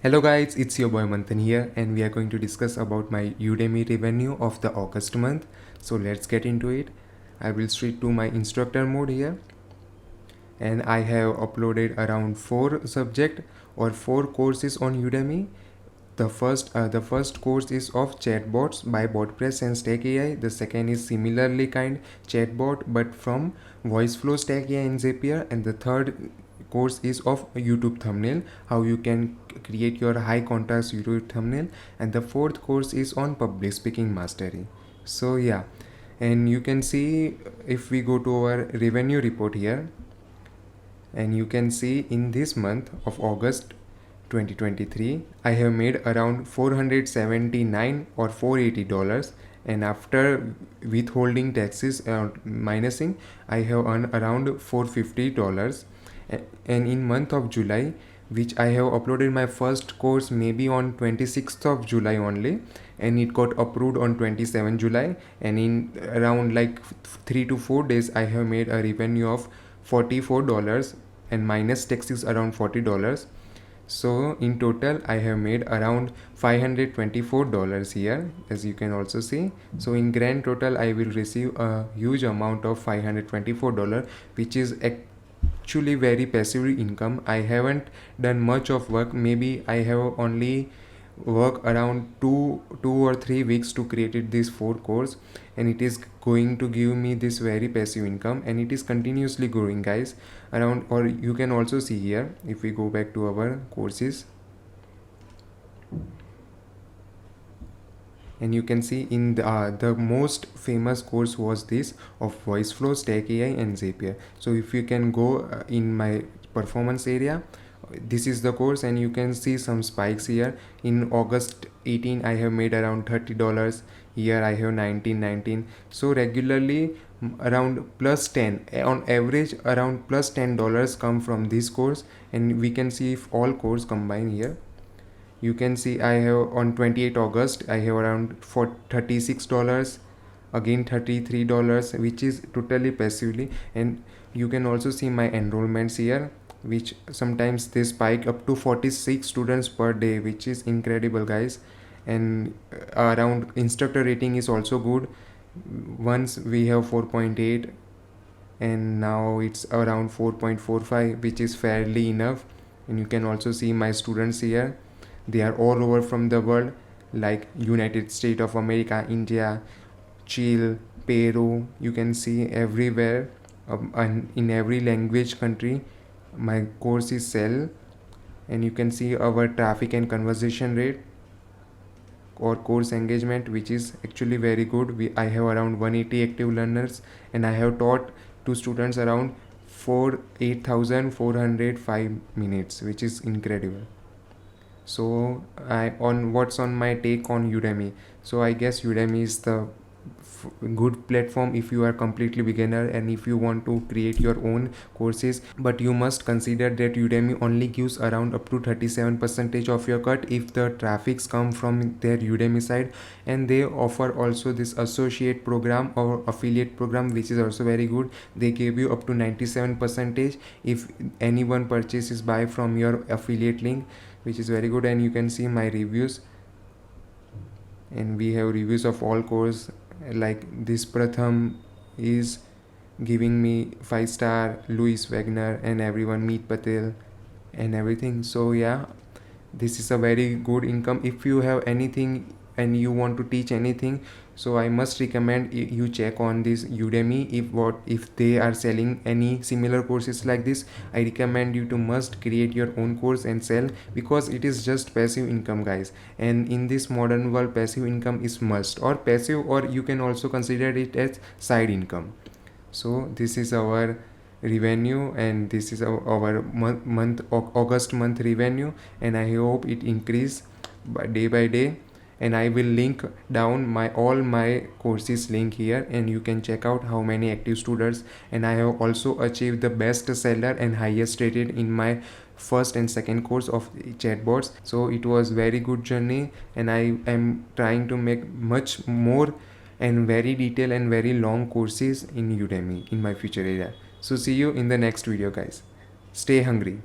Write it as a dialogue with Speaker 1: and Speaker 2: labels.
Speaker 1: Hello guys, it's your boy Manthan here and we are going to discuss about my Udemy revenue of the August month. So let's get into it. I will switch to my instructor mode here and I have uploaded around 4 subject or 4 courses on Udemy. The first course is of chatbots by BotPress and Stack AI. The second is similarly kind chatbot but from VoiceFlow, Stack AI and Zapier. And the third course is of YouTube thumbnail, how you can create your high contrast YouTube thumbnail. And the fourth course is on public speaking mastery. So yeah, and you can see if we go to our revenue report here, and you can see in this month of August 2023 I have made around 479 or $480, and after withholding taxes minusing I have earned around $450. And in month of July, which I have uploaded my first course maybe on 26th of July only, and it got approved on 27 July, and in around like 3 to 4 days I have made a revenue of $44 and minus taxes around $40. So in total I have made around $524 here, as you can also see. So in grand total I will receive a huge amount of $524, which is actually very passive income. I haven't done much of work. Maybe I have only work around two or 3 weeks to create this 4 course, and it is going to give me this very passive income, and it is continuously growing guys around. Or you can also see here, if we go back to our courses, and you can see in the most famous course was this of VoiceFlow, Stack AI and Zapier. So if you can go in my performance area, this is the course, and you can see some spikes here. In August 18 I have made around $30. Here I have 19. So regularly around plus 10 on average, around plus $10 come from this course. And we can see if all course combine here, you can see I have on 28 August I have around for $36, again $33, which is totally passively. And you can also see my enrollments here, which sometimes they spike up to 46 students per day, which is incredible guys. And around instructor rating is also good. Once we have 4.8 and now it's around 4.45, which is fairly enough. And you can also see my students here, they are all over from the world, like United States of America, India, Chile, Peru. You can see everywhere, and in every language country my course is sell. And you can see our traffic and conversation rate or course engagement, which is actually very good. I have around 180 active learners, and I have taught to students around 8,405 minutes, which is incredible. So what's on my take on Udemy. So I guess Udemy is the good platform if you are completely beginner and if you want to create your own courses. But you must consider that Udemy only gives around up to 37% of your cut if the traffics come from their Udemy side. And they offer also this associate program or affiliate program, which is also very good. They give you up to 97% if anyone purchases by from your affiliate link, which is very good. And you can see my reviews, and we have reviews of all course. Like this Pratham is giving me 5-star, Louis Wagner and everyone, Meet Patel and everything. So yeah, this is a very good income. If you have anything and you want to teach anything, so I must recommend you check on this Udemy. If they are selling any similar courses like this, I recommend you to must create your own course and sell, because it is just passive income guys. And in this modern world, passive income is must, or passive, or you can also consider it as side income. So this is our revenue, and this is our August month revenue, and I hope it increase day by day. And I will link down all my courses link here, and you can check out how many active students. And I have also achieved the best seller and highest rated in my first and second course of chatbots. So it was very good journey, and I am trying to make much more and very detailed and very long courses in Udemy in my future area. So see you in the next video guys. Stay hungry.